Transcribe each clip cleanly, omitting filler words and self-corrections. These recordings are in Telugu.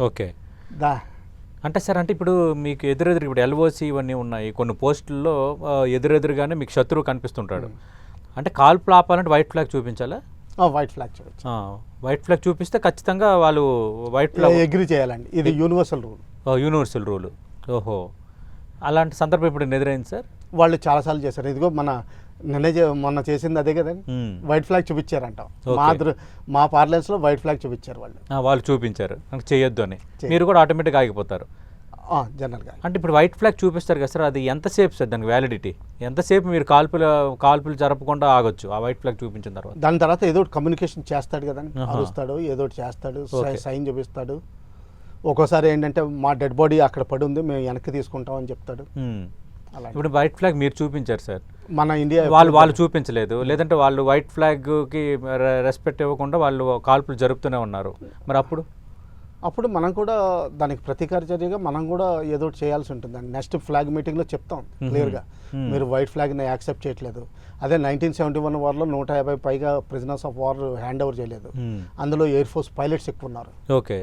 ఓకే. దా అంటే సార్ అంటే ఇప్పుడు మీకు ఎదురెదురు ఇప్పుడు ఎల్ఓసి ఇవన్నీ ఉన్నాయి. కొన్ని పోస్టుల్లో ఎదురెదురుగానే మీకు శత్రువు కనిపిస్తుంటాడు. అంటే కాల్పులు ఆపాలంటే వైట్ ఫ్లాగ్ చూపించాలా? వైట్ ఫ్లాగ్ చూపించి వైట్ ఫ్లాగ్ చూపిస్తే ఖచ్చితంగా వాళ్ళు వైట్ ఫ్లాగ్ అగ్రి చేయాలండి. ఇది యూనివర్సల్ రూల్, యూనివర్సల్ రూల్. ఓహో, అలాంటి సందర్భం ఇప్పుడు ఎదురైంది సార్? వాళ్ళు చాలాసార్లు చేశారు. ఇదిగో మొన్న చేసింది అదే కదండి, వైట్ ఫ్లాగ్ చూపించారంట. మా పార్లెన్స్లో వైట్ ఫ్లాగ్ చూపించారు వాళ్ళు. వాళ్ళు చూపించారు అంటే చేయొద్దు అని, మీరు కూడా ఆటోమేటిక్గా ఆగిపోతారు జనరల్గా. అంటే ఇప్పుడు వైట్ ఫ్లాగ్ చూపిస్తారు కదా సార్, అది ఎంతసేపు సార్ దానికి వ్యాలిడిటీ? ఎంతసేపు మీరు కాల్పులు జరపకుండా ఆగొచ్చు ఆ వైట్ ఫ్లాగ్ చూపించిన తర్వాత? దాని తర్వాత ఏదో ఒకటి కమ్యూనికేషన్ చేస్తాడు కదండి, అరుస్తాడు, ఏదో ఒకటి చేస్తాడు, సైన్ చూపిస్తాడు. ఒక్కోసారి ఏంటంటే మా డెడ్ బాడీ అక్కడ పడి ఉంది, మేము వెనక్కి తీసుకుంటాం అని చెప్తాడు. ఇప్పుడు వైట్ ఫ్లాగ్ మీరు చూపించారు సార్, మన ఇండియా వాళ్ళు చూపించలేదు, లేదంటే వాళ్ళు వైట్ ఫ్లాగ్కి రెస్పెక్ట్ ఇవ్వకుండా వాళ్ళు కాల్పులు జరుపుతూనే ఉన్నారు, మరి అప్పుడు మనం కూడా దానికి ప్రతీకార చర్యగా మనం కూడా ఏదో ఒకటి చేయాల్సి ఉంటుందండి. నెక్స్ట్ ఫ్లాగ్ మీటింగ్లో చెప్తాం క్లియర్గా, మీరు వైట్ ఫ్లాగ్ని యాక్సెప్ట్ చేయట్లేదు. అదే 1971 వార్లో 150 పైగా prisoners of war hand over చేయలేదు. అందులో ఎయిర్ ఫోర్స్ పైలట్స్ ఎక్కువ ఉన్నారు. ఓకే,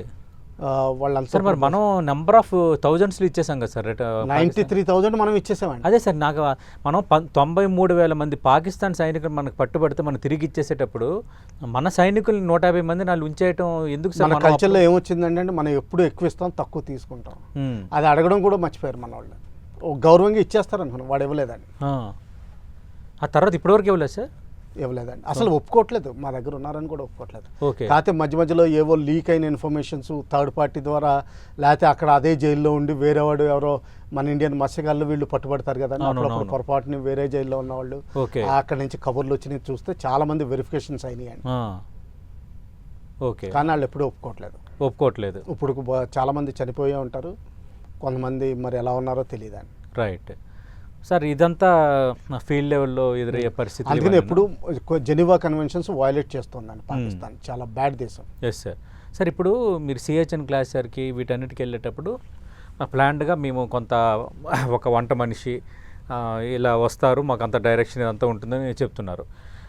వాళ్ళంతా మరి మనం నెంబర్ ఆఫ్ థౌజండ్స్లో ఇచ్చేసాం కదా సార్, 93,000 మనం ఇచ్చేసామండి. అదే సార్, నాకు మనం 93,000 మంది పాకిస్తాన్ సైనికులు మనకు పట్టుబడితే మనం తిరిగి ఇచ్చేసేటప్పుడు మన సైనికులు 150 మంది వాళ్ళు ఉంచేయటం ఎందుకు సార్? మన కల్చర్లో ఏమొచ్చిందంటే మనం ఎప్పుడు ఎక్కువ ఇస్తాం, తక్కువ తీసుకుంటాం. అది అడగడం కూడా మర్చిపోయారు మన వాళ్ళు. గౌరవంగా ఇచ్చేస్తారు అనుకున్నాం, వాడు ఇవ్వలేదని. ఆ తర్వాత ఇప్పటివరకు ఇవ్వలేదు సార్? ఇవ్వలేదండి, అసలు ఒప్పుకోవట్లేదు, మా దగ్గర ఉన్నారని కూడా ఒప్పుకోవట్లేదు. ఓకే, కాకపోతే మధ్యలో ఏవో లీక్ అయిన ఇన్ఫర్మేషన్స్ థర్డ్ పార్టీ ద్వారా, లేకపోతే అక్కడ అదే జైల్లో ఉండి వేరేవాడు ఎవరో మన ఇండియన్ మత్స్యకారులు వీళ్ళు పట్టుబడతారు కదా, అప్పుడు పొరపాటుని వేరే జైల్లో ఉన్నవాళ్ళు అక్కడ నుంచి కబుర్లు వచ్చినాయి చూస్తే చాలా మంది వెరిఫికేషన్స్ అయినాయండి. ఓకే, కానీ వాళ్ళు ఎప్పుడూ ఒప్పుకోవట్లేదు. ఇప్పుడు చాలా మంది చనిపోయే ఉంటారు, కొంతమంది మరి ఎలా ఉన్నారో తెలియదండి. రైట్ సార్, ఇదంతా ఫీల్డ్ లెవెల్లో ఎదురయ్యే పరిస్థితి. అందుకని ఎప్పుడు జెనీవా కన్వెన్షన్స్ వయలేట్ చేస్తుందండి పాకిస్తాన్, చాలా బ్యాడ్ దేశం. Yes sir. సార్ ఇప్పుడు మీరు సిహెచ్ఎన్ గ్లాసియర్కి వీటన్నిటికి వెళ్ళేటప్పుడు ప్లాన్డ్గా మేము ఒక వంట మనిషి ఇలా వస్తారు, మాకు అంత డైరెక్షన్ ఇదంతా ఉంటుందని చెప్తున్నారు.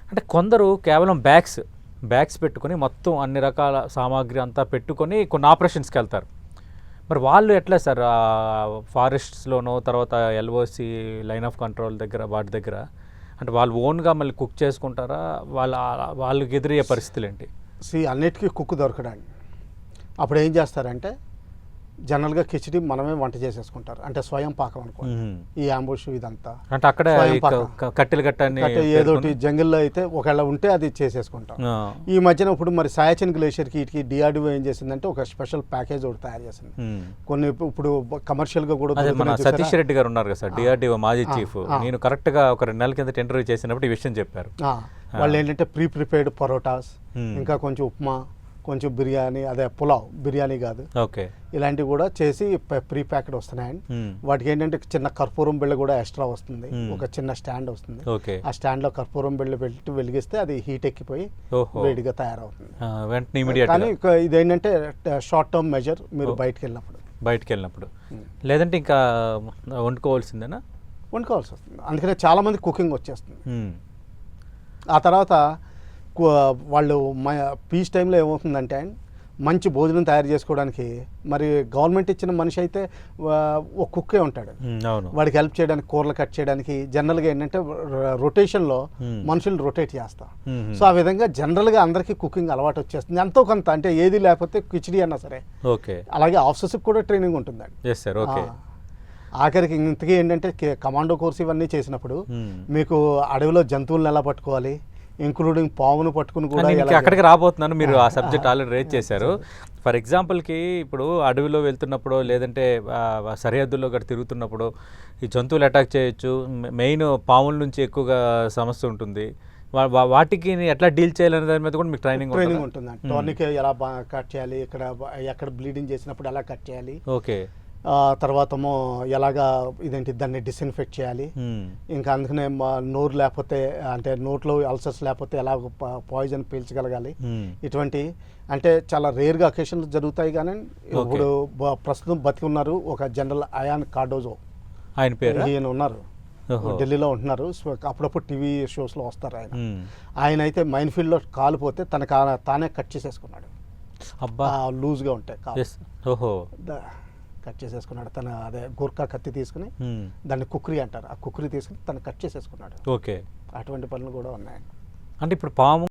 అంటే కొందరు కేవలం బ్యాగ్స్ పెట్టుకొని మొత్తం అన్ని రకాల సామాగ్రి అంతా పెట్టుకొని కొన్ని ఆపరేషన్స్కి వెళ్తారు. మరి వాళ్ళు ఎట్లా సార్ ఫారెస్ట్స్లోనో తర్వాత ఎల్ఓసి లైన్ ఆఫ్ కంట్రోల్ దగ్గర వాటి దగ్గర అంటే వాళ్ళు ఓన్గా మళ్ళీ కుక్ చేసుకుంటారా? వాళ్ళకి ఎదురయ్యే పరిస్థితులు ఏంటి? అన్నిటికీ కుక్ దొరకడండి. అప్పుడు ఏం చేస్తారంటే జనరల్గా కిచిడి మనమే వంట చేసేసుకుంటారు, అంటే స్వయం పాకం అనుకోండి. ఈ అంబుష్ ఇదంతా అంటే అక్కడ కట్టెలు ఏదో జంగిల్లో అయితే ఒకవేళ ఉంటే అది చేసేసుకుంటాం. ఈ మధ్యన ఇప్పుడు మరి సియాచిన్ గ్లేషియర్కి ఇటుకి డిఆర్డిఓ ఏం చేసిందంటే ఒక స్పెషల్ ప్యాకేజ్ ఒకటి తయారు చేసింది. కొన్ని ఇప్పుడు కమర్షియల్గా కూడా సతీష్ రెడ్డి గారు ఉన్నారు కదా సార్, డిఆర్డిఓ మాజీ చీఫ్, నేను కరెక్ట్గా ఒక 2 నెలల కింద ఇంటర్వ్యూ చేసినప్పుడు ఈ విషయం చెప్పారు. వాళ్ళు ఏంటంటే ప్రిపేర్డ్ పరోటాస్, ఇంకా కొంచెం ఉప్మా, కొంచెం బిర్యానీ, అదే పులావ్, బిర్యానీ కాదు, ఓకే, ఇలాంటివి కూడా చేసి ప్రీ ప్యాక్డ్ వస్తున్నాయండి. వాటికి ఏంటంటే చిన్న కర్పూరం బిళ్ళ కూడా ఎక్స్ట్రా వస్తుంది, ఒక చిన్న స్టాండ్ వస్తుంది. ఆ స్టాండ్ లో కర్పూరం బిళ్ళ పెట్టి వెలిగిస్తే అది హీట్ ఎక్కిపోయి వేడిగా తయారవుతుంది. కానీ ఇదేంటంటే షార్ట్ టర్మ్ మెజర్, మీరు బయటకు వెళ్ళినప్పుడు లేదంటే ఇంకా వండుకోవాల్సిందేనా? వండుకోవాల్సి వస్తుంది. అందుకనే చాలా మంది కుకింగ్ వచ్చేస్తుంది. ఆ తర్వాత వాళ్ళు పీస్ టైంలో ఏమవుతుందంటే మంచి భోజనం తయారు చేసుకోవడానికి మరి గవర్నమెంట్ ఇచ్చిన మనిషి అయితే ఒక కుక్కే ఉంటాడు, వాడికి హెల్ప్ చేయడానికి, కూరలు కట్ చేయడానికి. జనరల్గా ఏంటంటే రొటేషన్లో మనుషులు రొటేట్ చేస్తాం. సో ఆ విధంగా జనరల్గా అందరికీ కుకింగ్ అలవాటు వచ్చేస్తుంది, ఎంతో కొంత. అంటే ఏది లేకపోతే కిచిడి అన్నా సరే. అలాగే ఆఫీసర్స్కి కూడా ట్రైనింగ్ ఉంటుందండి. ఆఖరికి ఇంతకీ ఏంటంటే కమాండో కోర్స్ ఇవన్నీ చేసినప్పుడు మీకు అడవిలో జంతువులను ఎలా పట్టుకోవాలి, ఇంక్లూడింగ్ పామును పట్టుకుని కూడా. అక్కడికి రాబోతున్నాను, మీరు ఆ సబ్జెక్ట్ ఆల్రెడీ రేజ్ చేశారు. ఫర్ ఎగ్జాంపుల్కి ఇప్పుడు అడవిలో వెళ్తున్నప్పుడు లేదంటే సరిహద్దుల్లో గట్రా తిరుగుతున్నప్పుడు ఈ జంతువులు అటాక్ చేయొచ్చు. మెయిన్ పాముల నుంచి ఎక్కువగా సమస్య ఉంటుంది. వాటికి ఎట్లా డీల్ చేయాలనే దాని మీద కూడా మీకు ట్రైనింగ్ ఉంటుంది. టోర్నిక్ ఎలా కట్ చేయాలి, ఎక్కడ బ్లీడింగ్ చేసినప్పుడు ఎలా కట్ చేయాలి, ఓకే, తర్వాత ఎలాగా దాన్ని డిస్ఇన్ఫెక్ట్ చేయాలి. ఇంకా అందుకనే నోరు లేకపోతే, అంటే నోట్లో అల్సర్స్ లేకపోతే ఎలా పాయిజన్ పీల్చగలగాలి. ఇటువంటి అంటే చాలా రేర్గా అకేషన్స్ జరుగుతాయి. కానీ ఇప్పుడు ప్రస్తుతం బతికి ఉన్నారు ఒక జనరల్ అయాన్ కార్డోజో, ఆయన పేరు, ఈయన ఉన్నారు, ఢిల్లీలో ఉంటున్నారు. అప్పుడప్పుడు టీవీ షోస్లో వస్తారు ఆయన. ఆయన అయితే మైన్ ఫీల్డ్లో కాలిపోతే తానే కట్ చేసేసుకున్నాడు. అబ్బా లూజ్గా ఉంటాయి కాళ్ళు. ఎస్ ఓహో కట్ చేసేసుకున్నాడు తన, అదే గూర్ఖా కత్తి తీసుకుని, దాన్ని కుక్రీ అంటారు, ఆ కుక్రీ తీసుకుని తను కట్ చేసేసుకున్నాడు. ఓకే. అటువంటి పనులు కూడా ఉన్నాయి. అంటే ఇప్పుడు పాము